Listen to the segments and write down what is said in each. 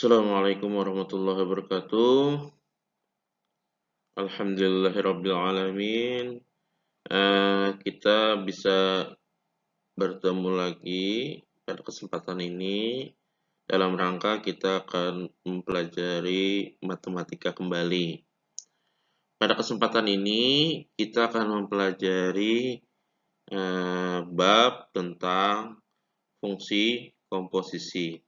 Assalamualaikum warahmatullahi wabarakatuh. Alhamdulillahirabbil alamin. Kita bisa bertemu lagi pada kesempatan ini dalam rangka kita akan mempelajari matematika kembali. Pada kesempatan ini kita akan mempelajari bab tentang fungsi komposisi.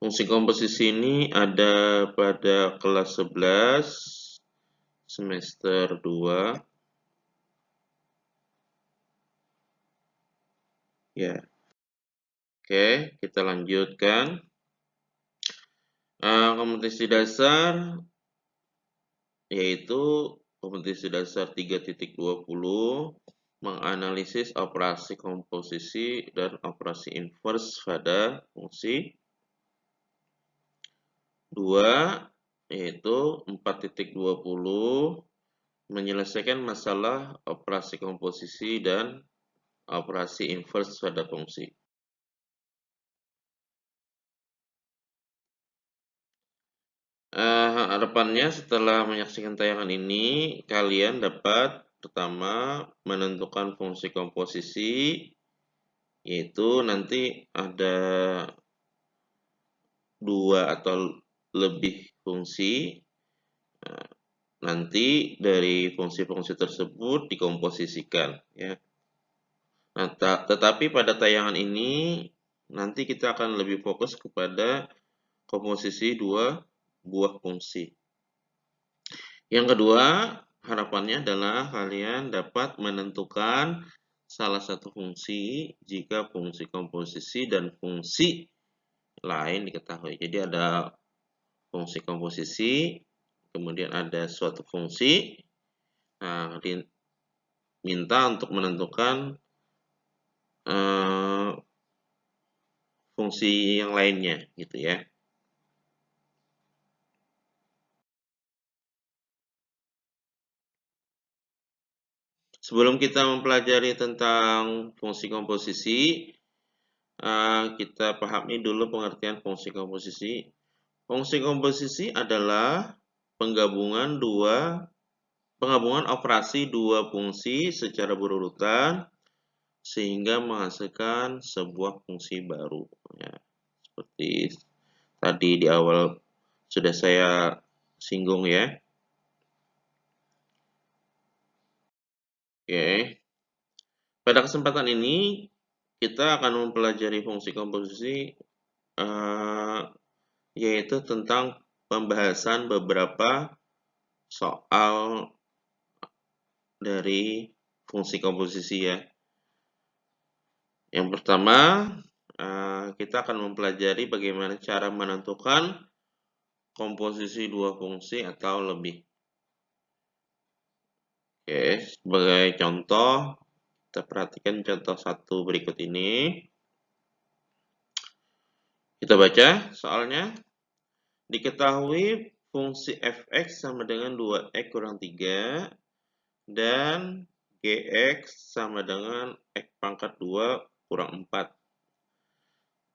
Fungsi komposisi ini ada pada kelas 11 semester 2. Ya. Oke, kita lanjutkan. Kompetisi dasar yaitu kompetisi dasar 3.20 menganalisis operasi komposisi dan operasi inverse pada fungsi. 2 yaitu 4.20 menyelesaikan masalah operasi komposisi dan operasi inverse pada fungsi. Harapannya setelah menyaksikan tayangan ini, kalian dapat pertama menentukan fungsi komposisi, yaitu nanti ada 2 atau lebih fungsi. Nanti dari fungsi-fungsi tersebut dikomposisikan, ya. Nah, tetapi pada tayangan ini nanti kita akan lebih fokus kepada komposisi 2 buah fungsi. Yang kedua, harapannya adalah kalian dapat menentukan salah satu fungsi jika fungsi komposisi dan fungsi lain diketahui. Jadi ada fungsi komposisi, kemudian ada suatu fungsi. Nah, diminta untuk menentukan fungsi yang lainnya, gitu ya. Sebelum kita mempelajari tentang fungsi komposisi, kita pahami dulu pengertian fungsi komposisi. Fungsi komposisi adalah penggabungan operasi dua fungsi secara berurutan sehingga menghasilkan sebuah fungsi baru. Ya, seperti tadi di awal sudah saya singgung ya. Oke. Pada kesempatan ini kita akan mempelajari fungsi komposisi yaitu tentang pembahasan beberapa soal dari fungsi komposisi ya. Yang pertama, kita akan mempelajari bagaimana cara menentukan komposisi dua fungsi atau lebih. Oke, sebagai contoh, kita perhatikan contoh 1 berikut ini. Kita baca soalnya. Diketahui fungsi f(x) sama dengan 2x kurang 3 dan gx sama dengan x pangkat 2 kurang 4.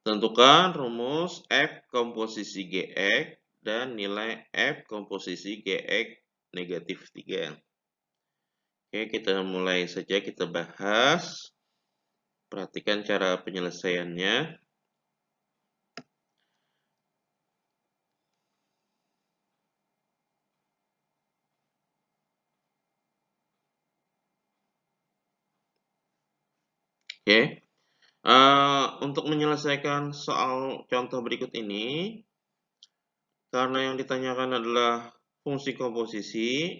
Tentukan rumus f komposisi gx dan nilai f komposisi gx negatif 3. Oke, kita mulai saja kita bahas. Perhatikan cara penyelesaiannya. Oke. Untuk menyelesaikan soal contoh berikut ini, karena yang ditanyakan adalah fungsi komposisi,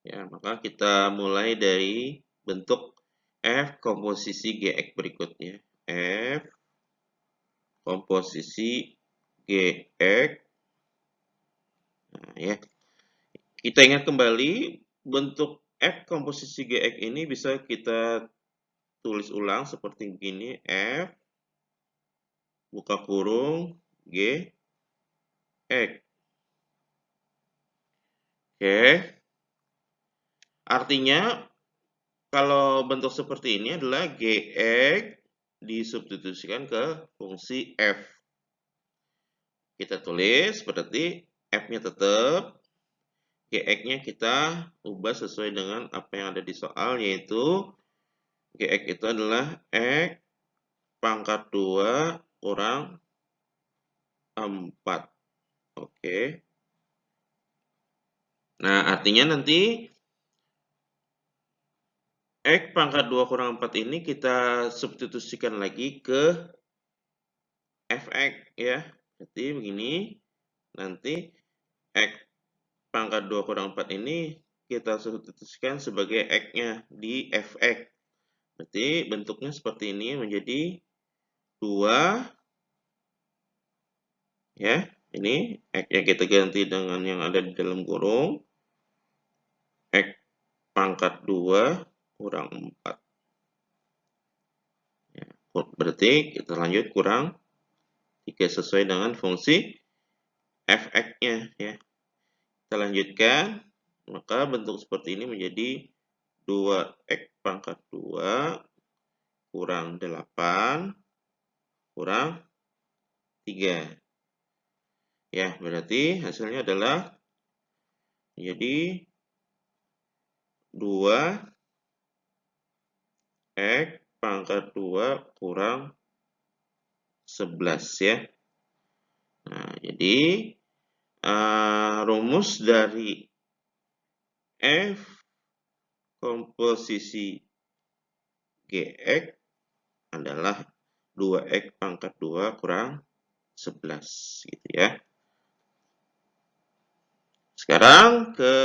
ya, maka kita mulai dari bentuk f komposisi gx berikutnya. F komposisi gx. Nah, ya. Kita ingat kembali bentuk f komposisi gx ini bisa kita tulis ulang seperti begini. F buka kurung G X. Oke. Artinya kalau bentuk seperti ini adalah Gx disubstitusikan ke fungsi f. Kita tulis berarti f-nya tetap, gx-nya kita ubah sesuai dengan apa yang ada di soal, yaitu gx itu adalah x pangkat 2 kurang 4. Oke. Nah, artinya nanti x pangkat 2 kurang 4 ini kita substitusikan lagi ke fx ya. Berarti begini, nanti x pangkat 2 kurang 4 ini kita substitusikan sebagai x-nya di fx. Berarti bentuknya seperti ini, menjadi 2 ya. Ini x-nya kita ganti dengan yang ada di dalam kurung, x pangkat 2 kurang 4. Ya, berarti kita lanjut kurang 3 sesuai dengan fungsi fx-nya ya. Kita lanjutkan, maka bentuk seperti ini menjadi 2x pangkat 2 kurang 8 kurang 3. Ya, berarti hasilnya adalah menjadi 2x pangkat 2 kurang 11 ya. Nah, jadi rumus dari f komposisi gx adalah 2x pangkat 2 kurang 11 gitu ya. Sekarang ke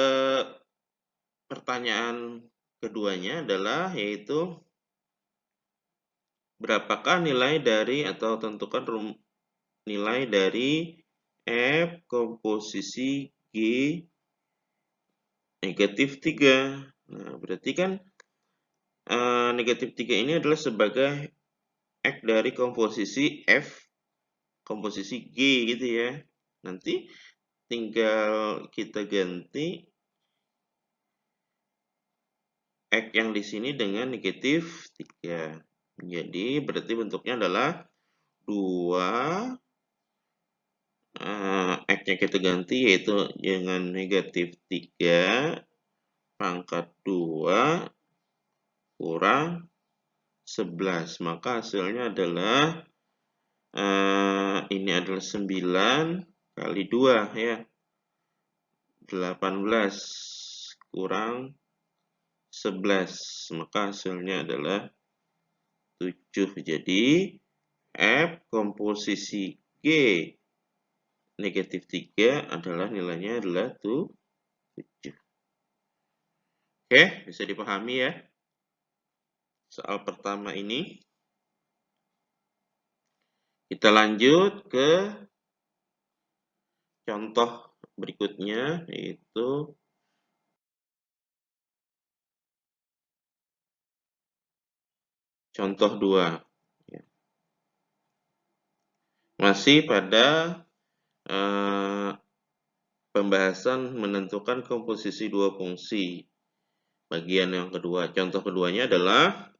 pertanyaan keduanya adalah yaitu berapakah nilai dari atau tentukan nilai dari f komposisi G negatif 3. Nah, berarti kan negatif 3 ini adalah sebagai X dari komposisi F komposisi G gitu ya. Nanti tinggal kita ganti X yang di sini dengan negatif 3. Jadi berarti bentuknya adalah 2 X-nya kita ganti yaitu dengan negatif 3 pangkat 2 kurang 11. Maka hasilnya adalah ini adalah 9 kali 2 ya. 18 kurang 11. Maka hasilnya adalah 7. Jadi F komposisi G negatif 3 adalah nilainya adalah 7. Oke, bisa dipahami ya soal pertama ini. Kita lanjut ke contoh berikutnya, yaitu contoh 2. Masih pada pembahasan menentukan komposisi dua fungsi. Bagian yang kedua, contoh keduanya adalah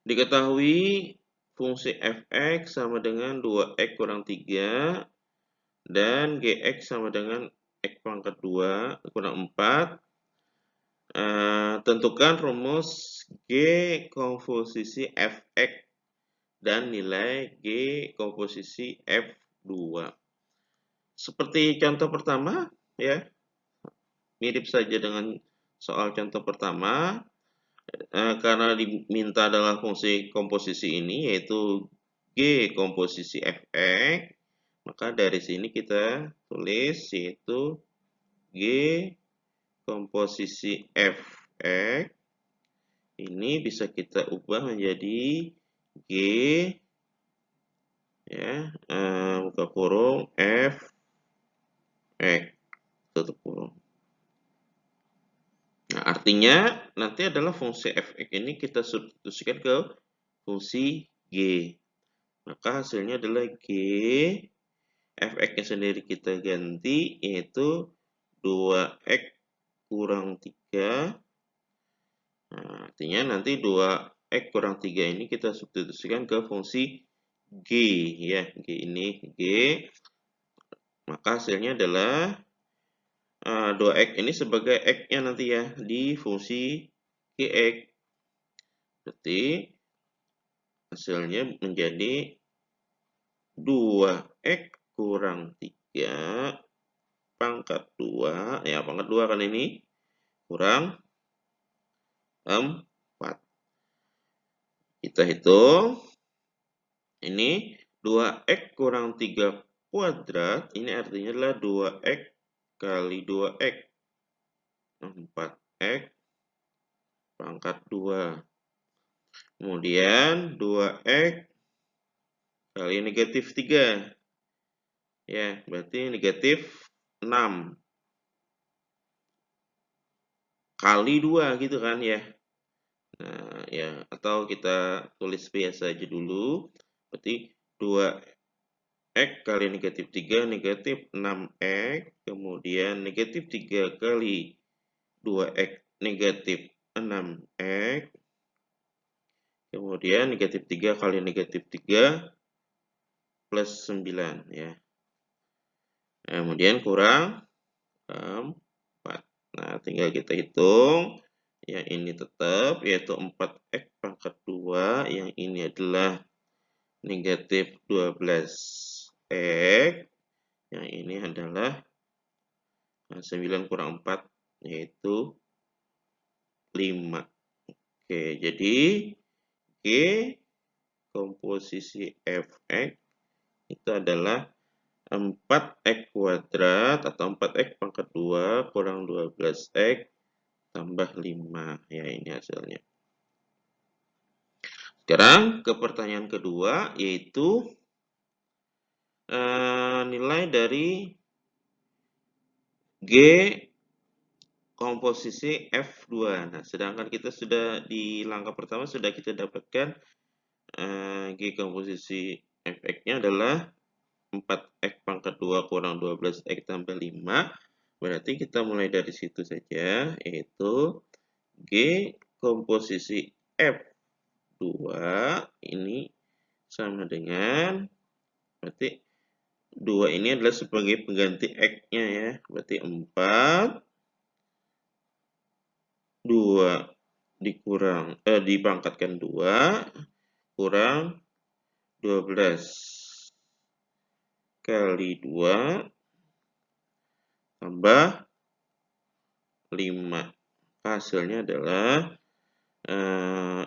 diketahui fungsi fx sama dengan 2x kurang 3 dan gx sama dengan x pangkat 2 kurang 4. Tentukan rumus G komposisi fx dan nilai G komposisi F2. Seperti contoh pertama ya, mirip saja dengan soal contoh pertama, karena diminta adalah fungsi komposisi ini yaitu G komposisi fx, maka dari sini kita tulis yaitu G komposisi fx ini bisa kita ubah menjadi G ya, buka kurung f x tutup kurung. Nah, artinya nanti adalah fungsi fx ini kita substitusikan ke fungsi G. Maka hasilnya adalah G fx-nya sendiri kita ganti yaitu 2x kurang 3. Nah, artinya nanti 2 X kurang 3 ini kita substitusikan ke fungsi G, ya. G ini G, maka hasilnya adalah 2X ini sebagai X-nya nanti ya, di fungsi Gx. Berarti hasilnya menjadi 2X kurang 3 pangkat 2, ya pangkat 2 kan ini, kurang 4. Kita hitung, ini 2X kurang 3 kuadrat, ini artinya adalah 2X kali 2X, 4X pangkat 2. Kemudian 2X kali negatif 3. Ya, berarti negatif 6 kali 2 gitu kan ya. Nah, ya, atau kita tulis biasa aja dulu. Berarti 2X kali negatif 3, negatif 6X. Kemudian negatif 3 kali 2X, negatif 6X. Kemudian negatif 3 kali negatif 3, plus 9 ya. Kemudian kurang 4. Nah, tinggal kita hitung. Yang ini tetap, yaitu 4X pangkat 2. Yang ini adalah negatif 12X. Yang ini adalah 9 kurang 4, yaitu 5. Oke, jadi G komposisi Fx itu adalah 4X kuadrat atau 4X pangkat 2 kurang 12X tambah 5. Ya, ini hasilnya. Sekarang ke pertanyaan kedua, yaitu nilai dari G komposisi F2. Nah, sedangkan kita sudah di langkah pertama sudah kita dapatkan G komposisi Fx-nya adalah 4X pangkat 2 kurang 12X tambah 5. Berarti kita mulai dari situ saja, yaitu G komposisi F2 ini sama dengan, berarti 2 ini adalah sebagai pengganti X-nya ya. Berarti 4, 2 dipangkatkan 2, kurang 12 kali 2 tambah 5. Hasilnya adalah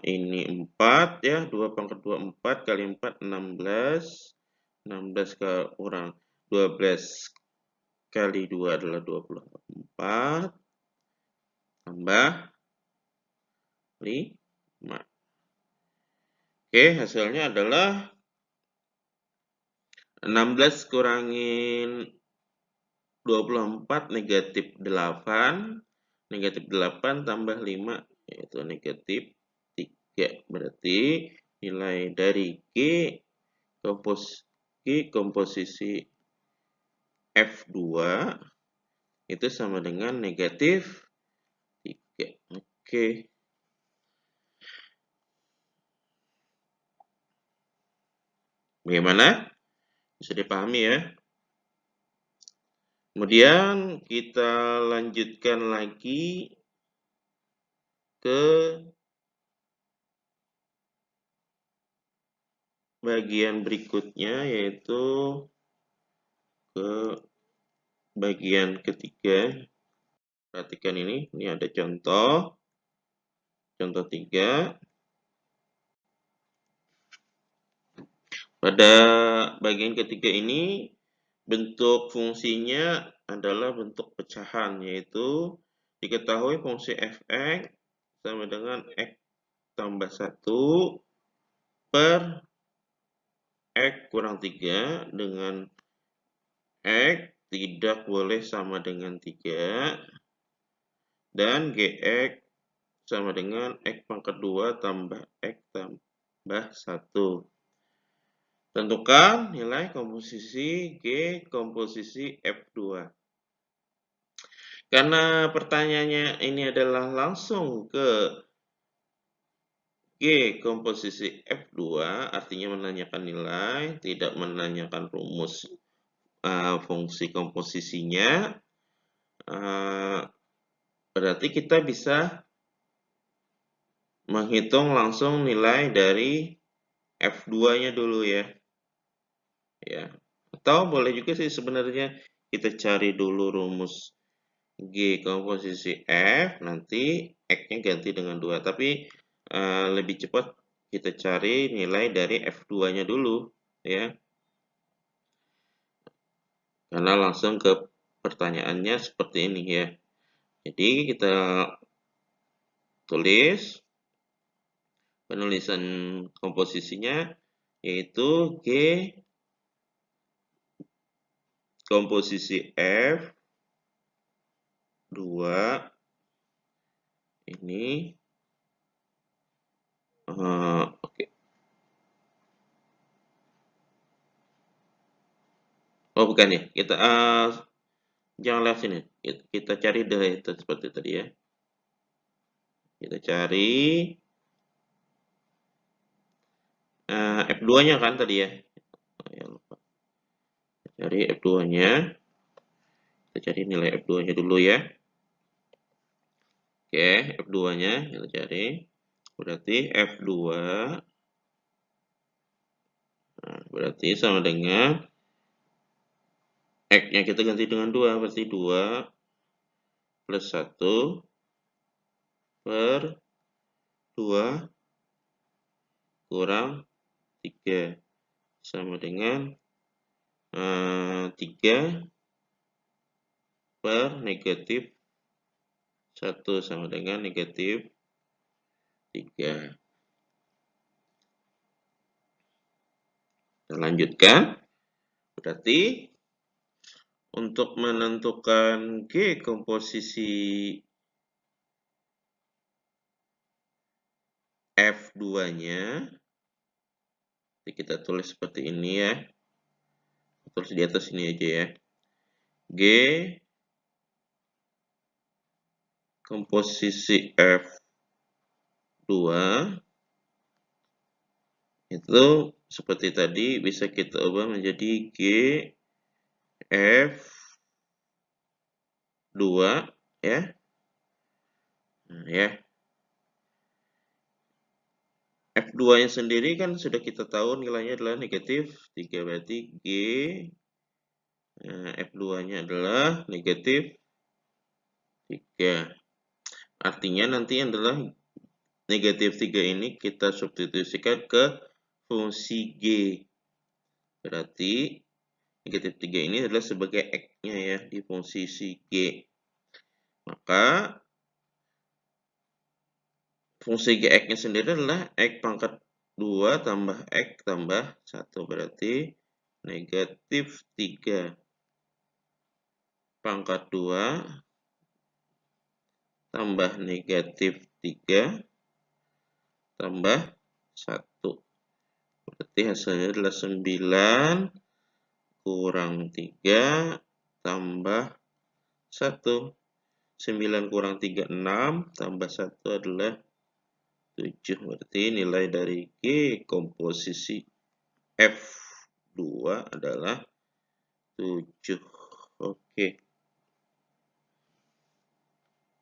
ini 4 ya, 2 pangkat 2 4 kali 4 16. 16 kurang 12 kali 2 adalah 24 tambah 5. Oke, hasilnya adalah 16 kurangin 24 negatif 8. Negatif 8 tambah 5 yaitu negatif 3. Berarti nilai dari G komposisi F2 itu sama dengan negatif 3. Oke. Bagaimana? Bisa dipahami ya? Kemudian kita lanjutkan lagi ke bagian berikutnya, yaitu ke bagian ketiga. Perhatikan ini ada contoh 3. Pada bagian ketiga ini bentuk fungsinya adalah bentuk pecahan, yaitu diketahui fungsi fx sama dengan x tambah 1 per x kurang 3 dengan x tidak boleh sama dengan 3 dan gx sama dengan x pangkat 2 tambah x tambah 1. Tentukan nilai komposisi G komposisi F2. Karena pertanyaannya ini adalah langsung ke G komposisi F2 artinya menanyakan nilai, tidak menanyakan rumus fungsi komposisinya. Berarti kita bisa menghitung langsung nilai dari F2-nya dulu ya. Atau boleh juga sih sebenarnya kita cari dulu rumus G komposisi F, nanti X-nya ganti dengan 2. Tapi lebih cepat kita cari nilai dari F2-nya dulu ya. Karena langsung ke pertanyaannya seperti ini ya. Jadi kita tulis penulisan komposisinya yaitu G komposisi F 2 ini oke. Oh bukan ya, kita jangan lihat sini, kita cari dari itu seperti tadi ya. Kita cari F2-nya kan tadi ya. Lupa. Cari F2-nya. Kita cari nilai F2-nya dulu ya. Oke, F2-nya kita cari. Berarti F2 berarti sama dengan X-nya kita ganti dengan 2, berarti 2 plus 1 per 2 kurang 3 sama dengan 3 per negatif 1 sama dengan negatif 3. Kita lanjutkan. Berarti untuk menentukan G komposisi F2-nya, kita tulis seperti ini ya. Tulis di atas ini aja ya. G komposisi F2 itu seperti tadi bisa kita ubah menjadi G F2 ya. Nah, ya. F2-nya sendiri kan sudah kita tahu nilainya adalah negatif 3, berarti G F2-nya adalah negatif 3. Artinya nanti adalah negatif 3 ini kita substitusikan ke fungsi G. Berarti negatif 3 ini adalah sebagai X-nya ya di fungsi si G. Maka fungsi Gx-nya sendiri adalah X pangkat 2 tambah X tambah 1. Berarti negatif 3 pangkat 2 tambah negatif 3 tambah 1. Berarti hasilnya adalah 9 kurang 3 tambah 1. 9 kurang 3, 6 tambah 1 adalah 7. Berarti nilai dari G komposisi F2 adalah 7. Oke.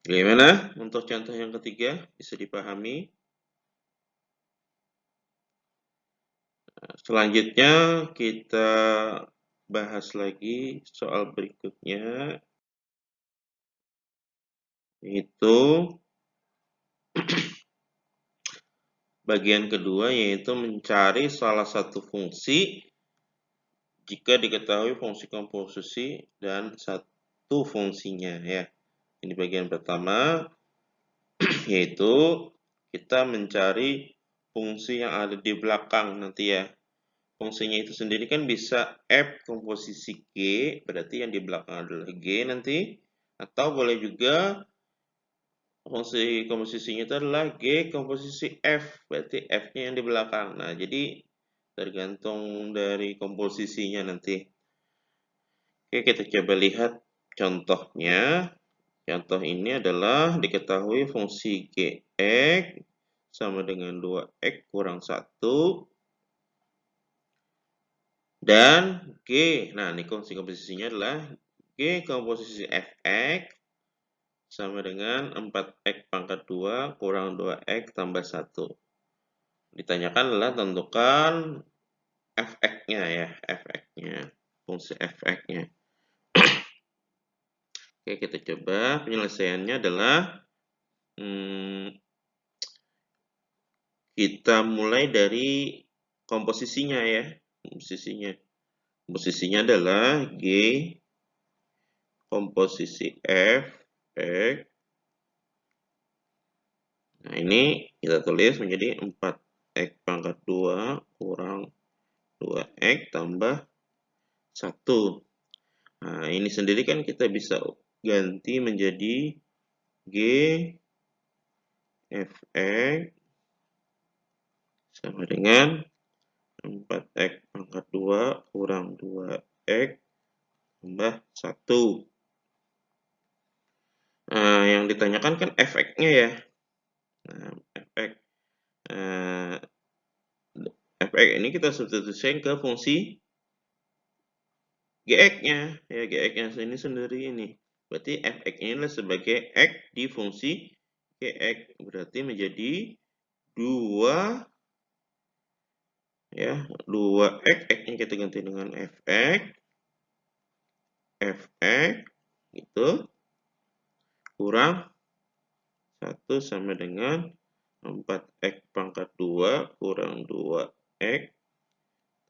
Bagaimana untuk contoh yang ketiga? Bisa dipahami? Selanjutnya kita bahas lagi soal berikutnya, yaitu bagian kedua, yaitu mencari salah satu fungsi jika diketahui fungsi komposisi dan satu fungsinya ya. Ini bagian pertama, yaitu kita mencari fungsi yang ada di belakang nanti ya. Fungsinya itu sendiri kan bisa F komposisi G, berarti yang di belakang adalah G nanti. Atau boleh juga fungsi komposisinya itu adalah G komposisi F, berarti F-nya yang di belakang. Nah, jadi tergantung dari komposisinya nanti. Oke, kita coba lihat contohnya. Contoh ini adalah diketahui fungsi Gx sama dengan 2X kurang 1. Dan G, nah ini komposisinya adalah G komposisi Fx sama dengan 4X pangkat 2 kurang 2X tambah 1. Ditanyakan adalah tentukan Fx-nya ya, Fx-nya, fungsi Fx-nya. Oke, kita coba penyelesaiannya adalah kita mulai dari komposisinya ya, komposisinya adalah G komposisi F X. Nah, ini kita tulis menjadi 4X pangkat 2 kurang 2X tambah 1. Nah, ini sendiri kan kita bisa ganti menjadi G Fx sama dengan 4X pangkat 2 kurang 2X tambah 1. Nah, yang ditanyakan kan Fx-nya ya. Nah, Fx. Fx ini kita substitusikan ke fungsi Gx-nya. Ya, Gx-nya ini sendiri ini. Berarti Fx ini adalah sebagai X di fungsi Gx. Berarti menjadi 2 ya, 2X, X-nya kita ganti dengan Fx. Fx itu kurang 1 sama dengan 4X pangkat 2 kurang 2X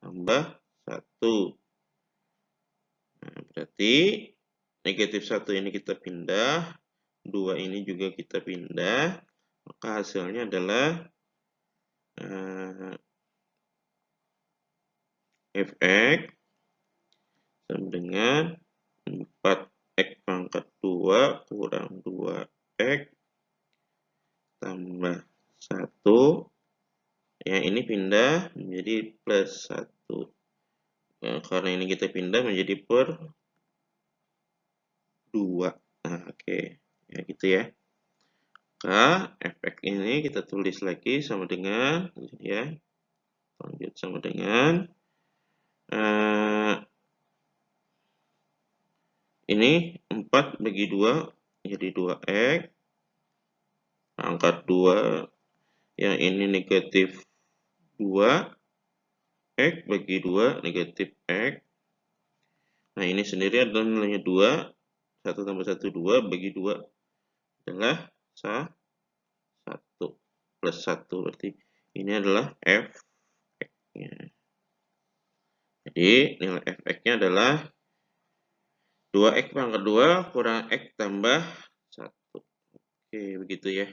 tambah 1. Nah, berarti negatif 1 ini kita pindah, 2 ini juga kita pindah, maka hasilnya adalah Fx sama dengan 4X pangkat 2 kurang 2X tambah 1. Yang ini pindah menjadi plus 1. Nah, karena ini kita pindah menjadi per 2. Nah, oke. Ya, gitu ya. Maka Fx ini kita tulis lagi sama dengan, ya, lanjut sama dengan ini 4 bagi 2 jadi 2X angkat 2, yang ini negatif 2, X bagi 2 negatif X. Nah, ini sendiri adalah nilainya 2, 1 tambah 1 2 bagi 2 adalah 1 plus 1, berarti ini adalah Fx-nya. Jadi nilai Fx-nya adalah 2X pangkat 2 kurang X tambah 1. Oke, begitu ya.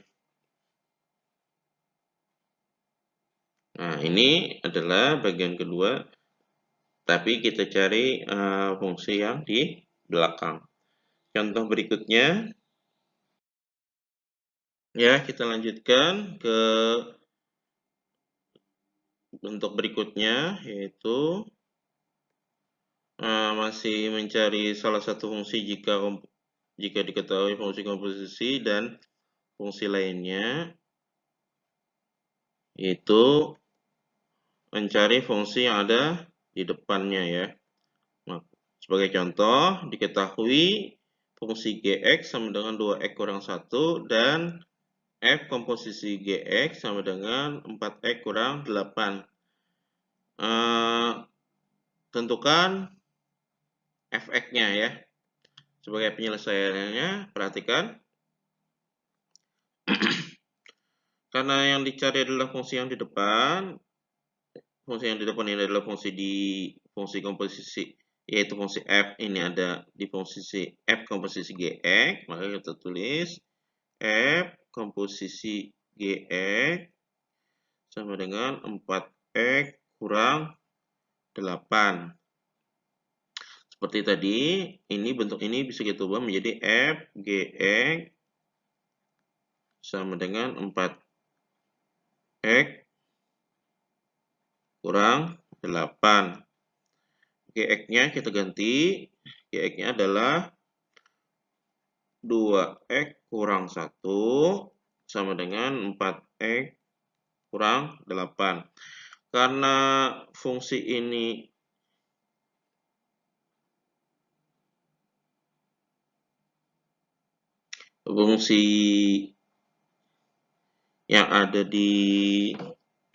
Nah, ini adalah bagian kedua, tapi kita cari fungsi yang di belakang. Contoh berikutnya, ya kita lanjutkan ke bentuk berikutnya, yaitu masih mencari salah satu fungsi jika diketahui fungsi komposisi dan fungsi lainnya, yaitu mencari fungsi yang ada di depannya ya. Nah, sebagai contoh, diketahui fungsi Gx sama dengan 2X kurang 1 dan F komposisi Gx sama dengan 4X kurang 8. Tentukan Fx-nya ya. Sebagai penyelesaiannya, perhatikan. Karena yang dicari adalah fungsi yang di depan. Fungsi yang di depan ini adalah fungsi komposisi, yaitu fungsi F ini ada di fungsi F komposisi Gx, maka kita tulis F komposisi Gx sama dengan 4X kurang 8. Seperti tadi, ini bentuk ini bisa kita ubah menjadi F Gx sama dengan 4X kurang 8. Gx-nya kita ganti, Gx-nya adalah 2X kurang 1 sama dengan 4X kurang 8. Karena fungsi ini fungsi yang ada di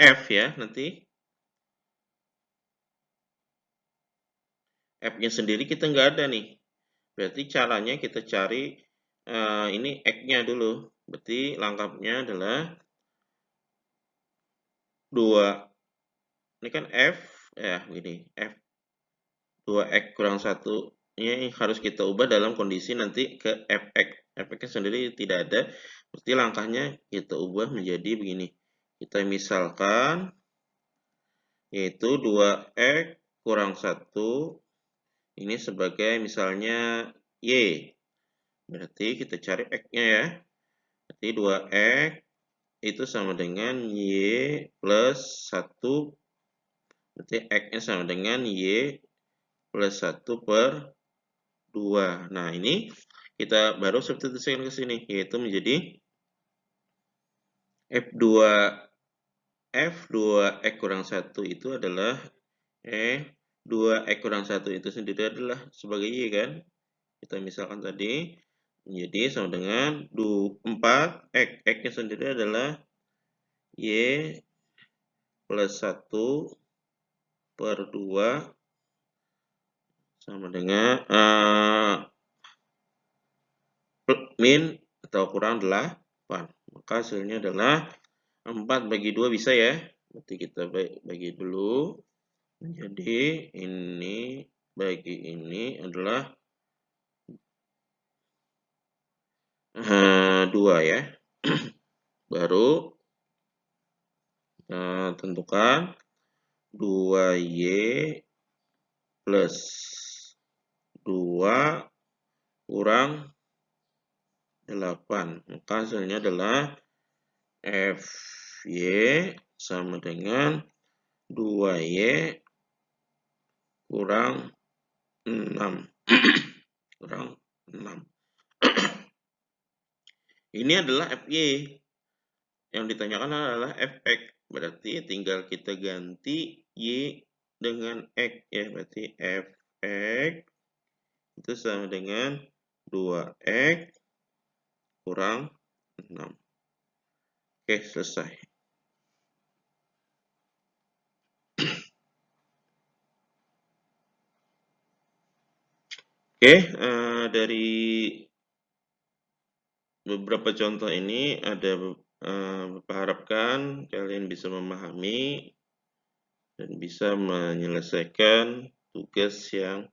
F ya, nanti F-nya sendiri kita nggak ada nih. Berarti caranya kita cari ini X-nya dulu. Berarti lengkapnya adalah 2. Ini kan F, ya begini, F 2X kurang 1. Ini harus kita ubah dalam kondisi nanti ke Fx. Fx sendiri tidak ada. Berarti langkahnya kita ubah menjadi begini. Kita misalkan, yaitu 2X kurang 1. Ini sebagai misalnya Y. Berarti kita cari X-nya ya. Berarti 2X itu sama dengan Y plus 1. Berarti X-nya sama dengan Y plus 1 per 2. Nah, ini kita baru substitusikan ke sini, yaitu menjadi F2X kurang 1 itu adalah 2X kurang 1 itu sendiri adalah sebagai Y kan. Kita misalkan tadi menjadi sama dengan 4X. X-nya sendiri adalah Y plus 1 per 2 sama dengan min atau kurang 8. Maka hasilnya adalah 4 bagi 2 bisa ya. Berarti kita bagi dulu. Jadi ini bagi ini adalah 2 ya. Baru kita tentukan 2Y plus 2 kurang 8. Maka hasilnya adalah FY sama dengan 2Y kurang 6. Kurang 6. Ini adalah FY. Yang ditanyakan adalah Fx. Berarti tinggal kita ganti Y dengan X ya. Berarti Fx itu sama dengan 2X kurang 6. Oke, selesai. Oke, dari beberapa contoh ini ada Bapak harapkan kalian bisa memahami dan bisa menyelesaikan tugas yang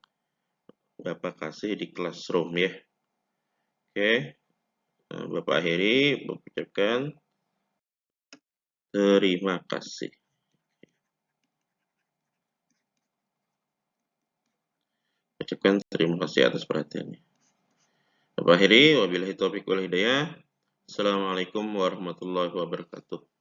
Bapak kasih di classroom ya. Oke, Bapak akhiri, Bapak ucapkan terima kasih. Ucapkan terima kasih atas perhatiannya. Bapak akhiri, wabillahi taufiq wal hidayah. Assalamualaikum warahmatullahi wabarakatuh.